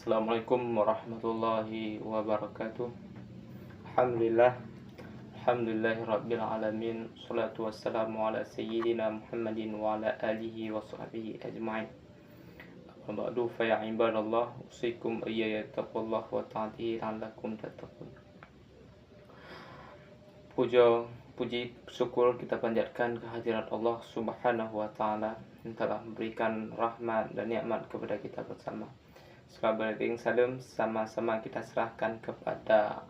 Assalamualaikum warahmatullahi wabarakatuh. Alhamdulillah. Alhamdulillahirabbil alamin. Shalatu wassalamu ala sayyidina Muhammadin wa ala alihi wa sahbihi ajma'in. Amma ba'du fa ya ibadallah, usikum iyaya taqwallah wa ta'atihi la'allakum tattaqun. Puji syukur kita panjatkan kehadirat Allah Subhanahu wa taala yang telah memberikan rahmat dan nikmat kepada kita bersama. Salam salam sama-sama kita serahkan kepada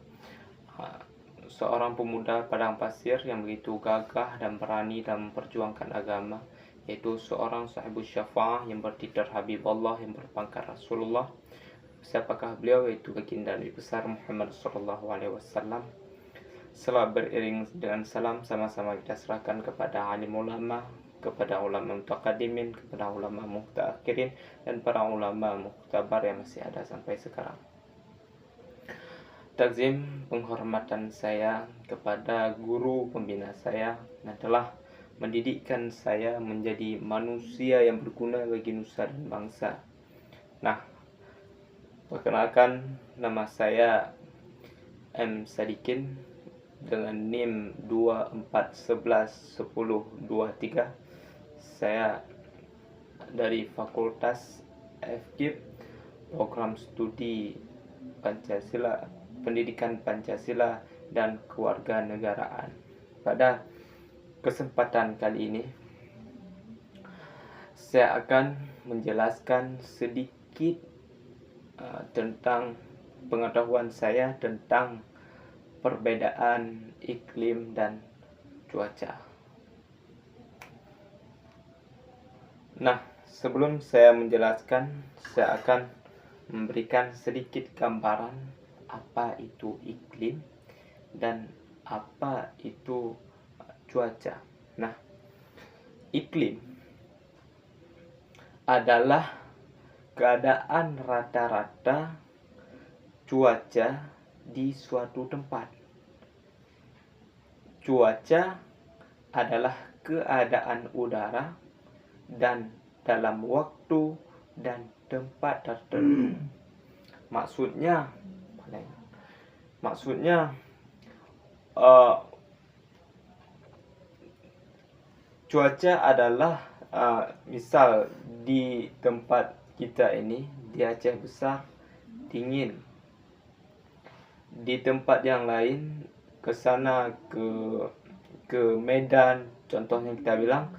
seorang pemuda padang pasir yang begitu gagah dan berani dalam memperjuangkan agama, yaitu seorang sahibus syafa'ah yang bertitrar Habibullah yang berpangkat Rasulullah. Siapakah beliau? Yaitu baginda Nabi besar Muhammad sallallahu alaihi wasallam. Setelah beriring dengan salam, sama-sama kita serahkan kepada alim ulama, kepada ulama mutaqaddimin, kepada ulama muhtaakhirin, dan para ulama muhtabar yang masih ada sampai sekarang. Takzim penghormatan saya kepada guru pembina saya yang telah mendidikkan saya menjadi manusia yang berguna bagi nusa dan bangsa. Nah, perkenalkan, nama saya M. Sadikin dengan NIM 24111023. Saya dari Fakultas FKIP, Program Studi Pancasila, Pendidikan Pancasila dan Kewarganegaraan. Pada kesempatan kali ini, saya akan menjelaskan sedikit tentang pengetahuan saya tentang perbedaan iklim dan cuaca. Nah, sebelum saya menjelaskan, saya akan memberikan sedikit gambaran apa itu iklim dan apa itu cuaca. Nah, iklim adalah keadaan rata-rata cuaca di suatu tempat. Cuaca adalah keadaan udara dan dalam waktu dan tempat tertentu. Maksudnya cuaca adalah misal di tempat kita ini di Aceh besar dingin. Di tempat yang lain, ke sana ke Medan contohnya kita bilang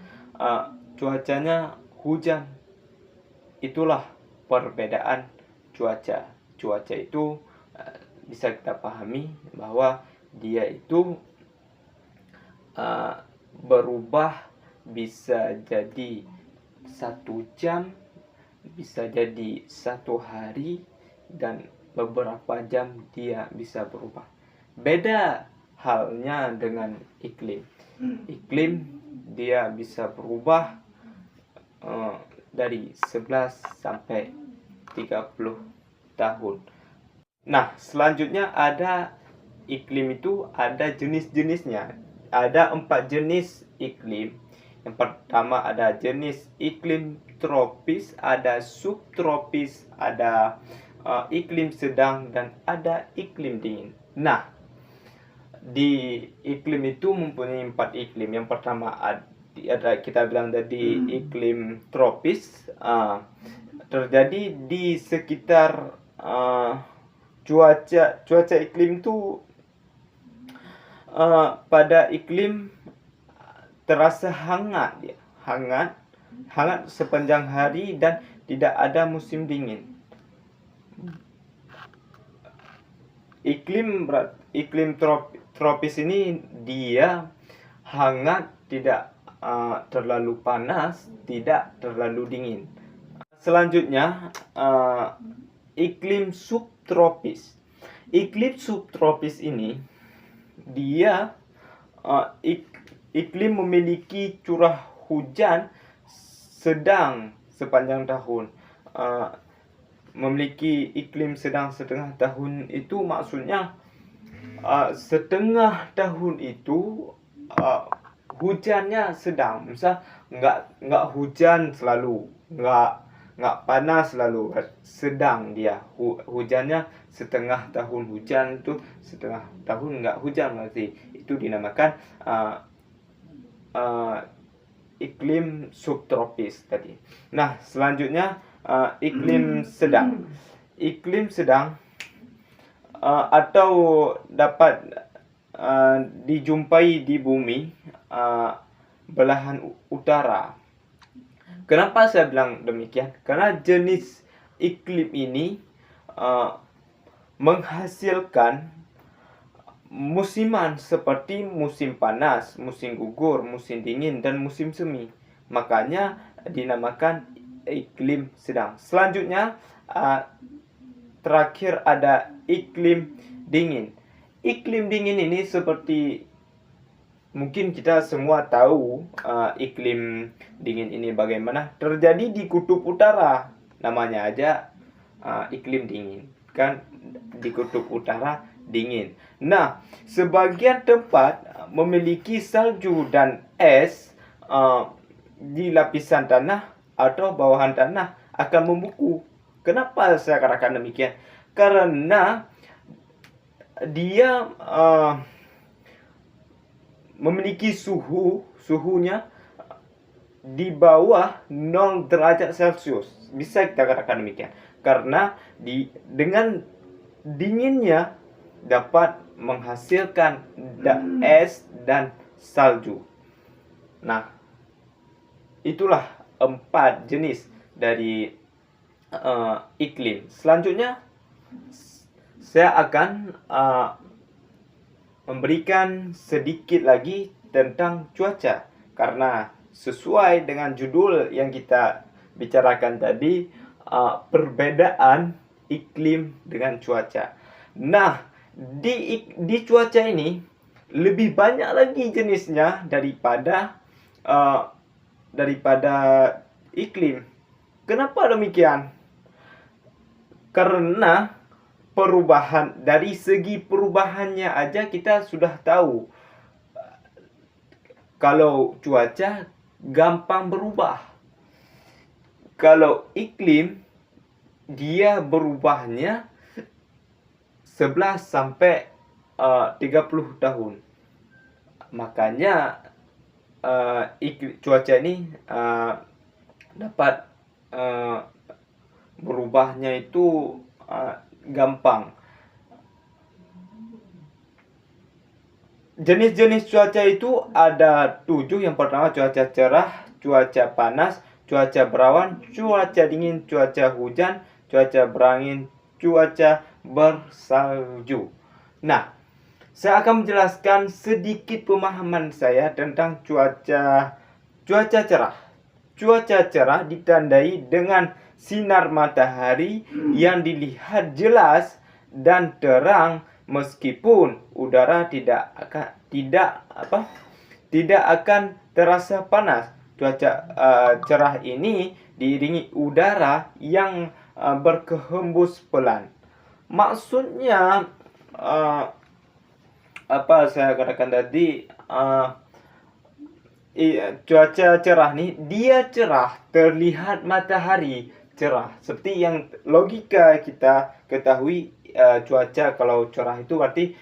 cuacanya hujan. Itulah perbedaan cuaca. Cuaca itu bisa kita pahami bahwa dia itu berubah, bisa jadi 1 jam, bisa jadi 1 hari, dan beberapa jam dia bisa berubah. Beda halnya dengan iklim. Iklim dia bisa berubah dari 11 sampai 30 tahun. Nah, selanjutnya ada iklim itu ada jenis-jenisnya. Ada 4 jenis iklim. Yang pertama ada jenis iklim tropis, ada subtropis, ada iklim sedang, dan ada iklim dingin. Nah, di iklim itu mempunyai 4 iklim. Yang pertama ada kita bilang tadi iklim tropis, terjadi di sekitar cuaca iklim itu pada iklim terasa hangat sepanjang hari dan tidak ada musim dingin. Iklim tropis ini dia hangat, tidak terlalu panas, tidak terlalu dingin. Selanjutnya iklim subtropis. Iklim subtropis ini dia iklim memiliki curah hujan sedang sepanjang tahun. Memiliki iklim sedang setengah tahun itu maksudnya setengah tahun itu hujannya sedang, misal nggak hujan selalu, nggak nggak panas lalu sedang dia. Hujannya setengah tahun hujan, itu setengah tahun nggak hujan, berarti itu dinamakan iklim subtropis tadi. Nah, selanjutnya iklim sedang. Iklim sedang atau dapat dijumpai di bumi belahan utara. Kenapa saya bilang demikian? Karena jenis iklim ini menghasilkan musiman seperti musim panas, musim gugur, musim dingin, dan musim semi. Makanya dinamakan iklim sedang. Selanjutnya terakhir ada iklim dingin. Iklim dingin ini seperti mungkin kita semua tahu iklim dingin ini bagaimana. Terjadi di kutub utara, namanya aja iklim dingin, kan di kutub utara dingin. Nah, sebagian tempat memiliki salju dan es di lapisan tanah atau bawahan tanah akan membeku. Kenapa saya katakan demikian? Karena dia memiliki suhunya di bawah 0 derajat Celcius. Bisa kita katakan demikian. Karena dengan dinginnya dapat menghasilkan es dan salju. Nah, itulah 4 jenis dari iklim. Selanjutnya saya akan memberikan sedikit lagi tentang cuaca, karena sesuai dengan judul yang kita bicarakan tadi, perbedaan iklim dengan cuaca. Nah, di cuaca ini lebih banyak lagi jenisnya daripada iklim. Kenapa demikian? Karena dari segi perubahannya aja kita sudah tahu. Kalau cuaca gampang berubah. Kalau iklim dia berubahnya 11 sampai 30 tahun. Makanya cuaca ini dapat berubahnya itu gampang. Jenis-jenis cuaca itu ada 7. Yang pertama cuaca cerah, cuaca panas, cuaca berawan, cuaca dingin, cuaca hujan, cuaca berangin, cuaca bersalju. Nah, saya akan menjelaskan sedikit pemahaman saya tentang cuaca cerah. Cuaca cerah ditandai dengan sinar matahari yang dilihat jelas dan terang meskipun udara tidak akan terasa panas. Cuaca cerah ini diiringi udara yang bergembus pelan. Maksudnya saya katakan tadi, cuaca cerah nih, dia cerah, terlihat matahari cerah. Seperti yang logika kita ketahui, cuaca kalau cerah itu berarti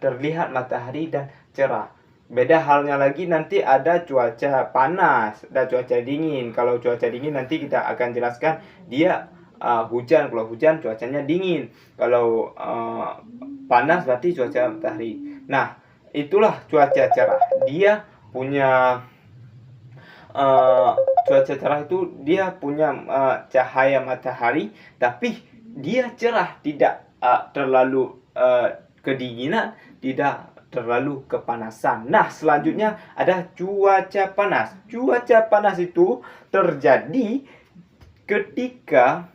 terlihat matahari dan cerah. Beda halnya lagi nanti ada cuaca panas dan cuaca dingin. Kalau cuaca dingin nanti kita akan jelaskan dia hujan. Kalau hujan cuacanya dingin. Kalau panas berarti cuaca matahari. Nah, itulah cuaca cerah. Dia punya cuaca cerah itu dia punya cahaya matahari, tapi dia cerah, tidak terlalu kedinginan, tidak terlalu kepanasan. Nah, selanjutnya ada cuaca panas. Cuaca panas itu terjadi ketika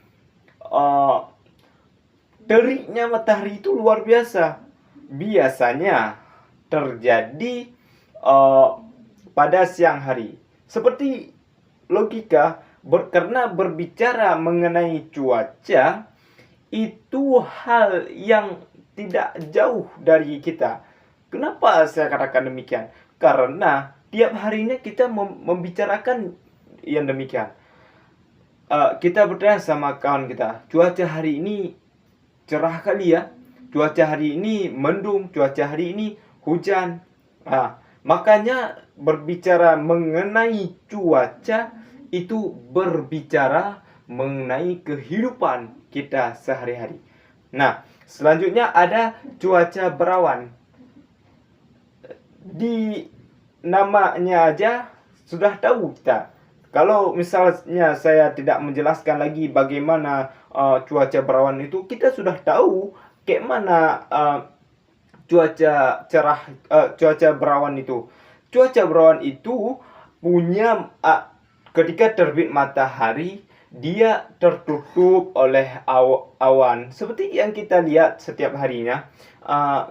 teriknya matahari itu luar biasa. Biasanya terjadi pada siang hari. Seperti logika, karena berbicara mengenai cuaca, itu hal yang tidak jauh dari kita. Kenapa saya katakan demikian? Karena tiap harinya kita membicarakan yang demikian. kita bertanya sama kawan kita, cuaca hari ini cerah kali ya, cuaca hari ini mendung, cuaca hari ini hujan. Makanya berbicara mengenai cuaca itu berbicara mengenai kehidupan kita sehari-hari. Nah, selanjutnya ada cuaca berawan. Di namanya aja sudah tahu kita. Kalau misalnya saya tidak menjelaskan lagi bagaimana cuaca berawan itu, kita sudah tahu kayak mana cuaca cerah, cuaca berawan itu. Cuaca berawan itu punya ketika terbit matahari, dia tertutup oleh awan. Seperti yang kita lihat setiap harinya,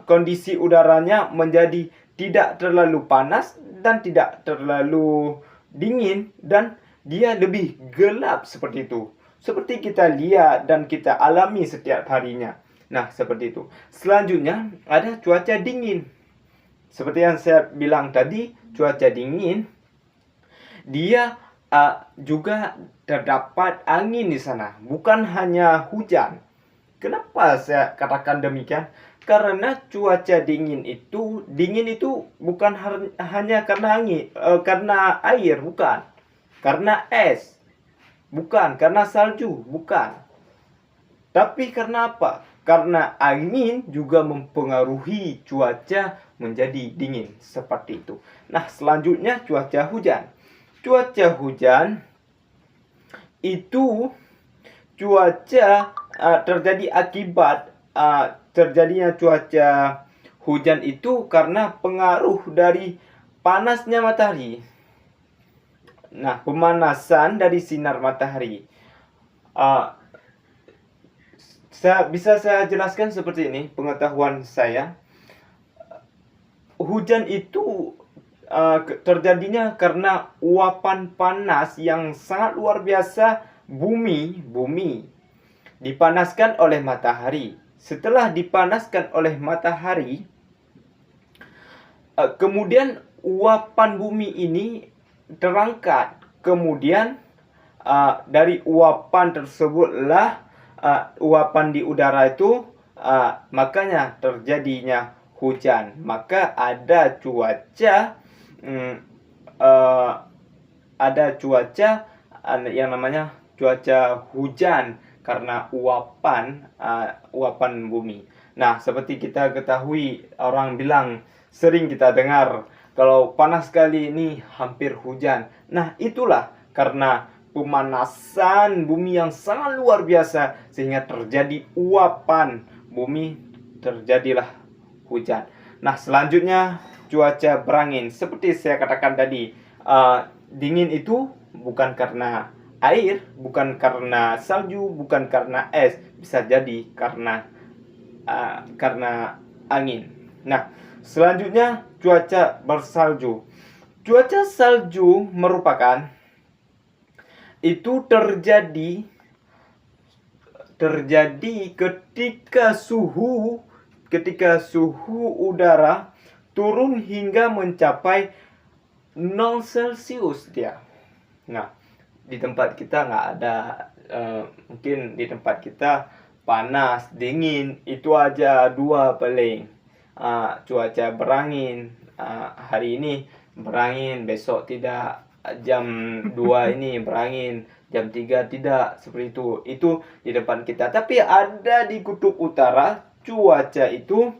kondisi udaranya menjadi tidak terlalu panas dan tidak terlalu dingin, dan dia lebih gelap seperti itu. Seperti kita lihat dan kita alami setiap harinya. Nah, seperti itu. Selanjutnya ada cuaca dingin. Seperti yang saya bilang tadi, cuaca dingin dia juga terdapat angin di sana, bukan hanya hujan. Kenapa saya katakan demikian? Karena cuaca dingin itu bukan hanya karena angin, karena air, bukan. Karena es, bukan. Karena salju, bukan. Tapi karena apa? Karena angin juga mempengaruhi cuaca menjadi dingin, seperti itu. Nah, selanjutnya cuaca hujan. Cuaca hujan itu cuaca terjadi akibat terjadinya cuaca hujan itu karena pengaruh dari panasnya matahari. Nah, pemanasan dari sinar matahari. Bisa saya jelaskan seperti ini, pengetahuan saya. Hujan itu terjadinya karena uapan panas yang sangat luar biasa. Bumi dipanaskan oleh matahari. Setelah dipanaskan oleh matahari, kemudian uapan bumi ini terangkat. Kemudian dari uapan tersebutlah uapan di udara itu makanya terjadinya hujan. Maka ada cuaca yang namanya cuaca hujan karena uapan bumi. Nah, seperti kita ketahui, orang bilang, sering kita dengar, kalau panas kali ini hampir hujan. Nah, itulah karena pemanasan bumi yang sangat luar biasa sehingga terjadi uapan bumi, terjadilah hujan. Nah, selanjutnya cuaca berangin. Seperti saya katakan tadi, dingin itu bukan karena air, bukan karena salju, bukan karena es, bisa jadi karena angin. Nah, selanjutnya cuaca bersalju. Cuaca salju merupakan itu terjadi ketika suhu udara turun hingga mencapai 0 Celcius dia. Nah, di tempat kita nggak ada, mungkin di tempat kita panas, dingin, itu aja dua paling. Cuaca berangin, hari ini berangin, besok tidak, jam 2 ini berangin, jam 3 tidak, seperti itu. Itu di depan kita. Tapi ada di kutub utara, cuaca itu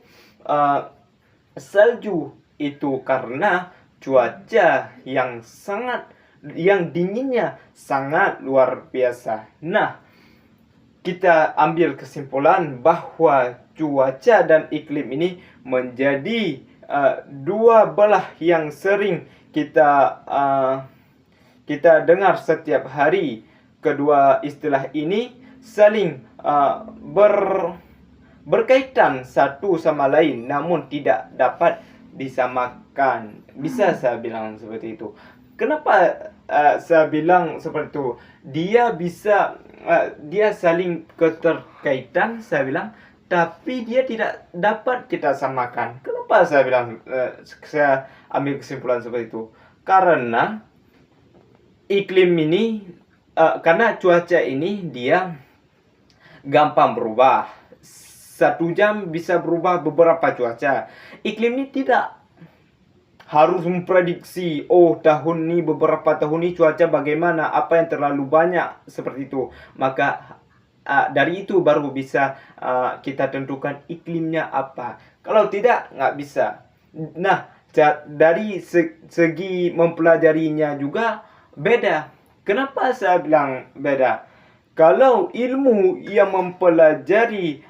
salju. Itu karena cuaca yang dinginnya sangat luar biasa. Nah, kita ambil kesimpulan bahwa cuaca dan iklim ini menjadi dua belah yang sering kita dengar setiap hari. Kedua istilah ini saling berkaitan satu sama lain, namun tidak dapat disamakan. Bisa saya bilang seperti itu. Kenapa saya bilang seperti itu? Dia saling keterkaitan, saya bilang, tapi dia tidak dapat kita samakan. Kenapa saya bilang, saya ambil kesimpulan seperti itu? Karena iklim ini karena cuaca ini dia gampang berubah. 1 jam bisa berubah beberapa cuaca. Iklim ini tidak harus memprediksi, oh tahun ini, beberapa tahun ini cuaca bagaimana, apa yang terlalu banyak, seperti itu. Maka dari itu baru bisa kita tentukan iklimnya apa. Kalau tidak, nggak bisa. Nah, dari segi mempelajarinya juga beda. Kenapa saya bilang beda? Kalau ilmu yang mempelajari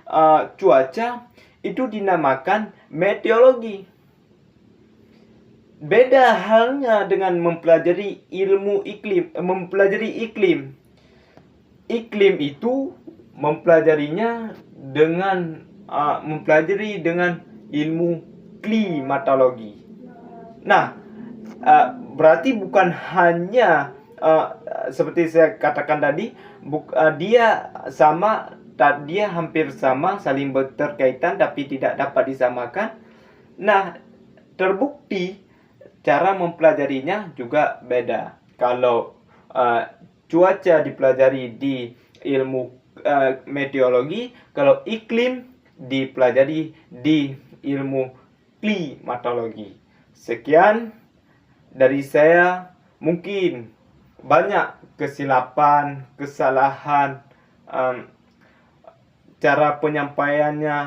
cuaca itu dinamakan meteorologi. Beda halnya dengan mempelajari ilmu iklim, mempelajari iklim. Iklim itu mempelajari dengan ilmu klimatologi. Nah, berarti bukan hanya seperti saya katakan tadi, dia hampir sama, saling berkaitan tapi tidak dapat disamakan. Nah, terbukti cara mempelajarinya juga beda. Kalau cuaca dipelajari di ilmu meteorologi, kalau iklim dipelajari di ilmu klimatologi. Sekian dari saya. Mungkin banyak kesilapan, kesalahan, cara penyampaiannya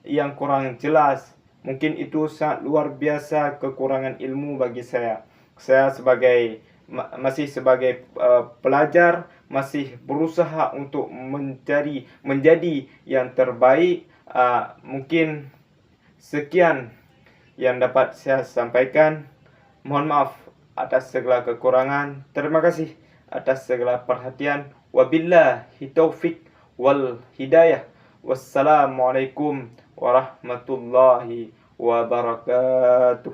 yang kurang jelas. Mungkin itu sangat luar biasa kekurangan ilmu bagi saya. Saya masih sebagai pelajar, masih berusaha untuk menjadi yang terbaik. Mungkin sekian yang dapat saya sampaikan. Mohon maaf atas segala kekurangan. Terima kasih atas segala perhatian. Wabillahi taufik wal hidayah. Wassalamualaikum warahmatullahi wabarakatuh.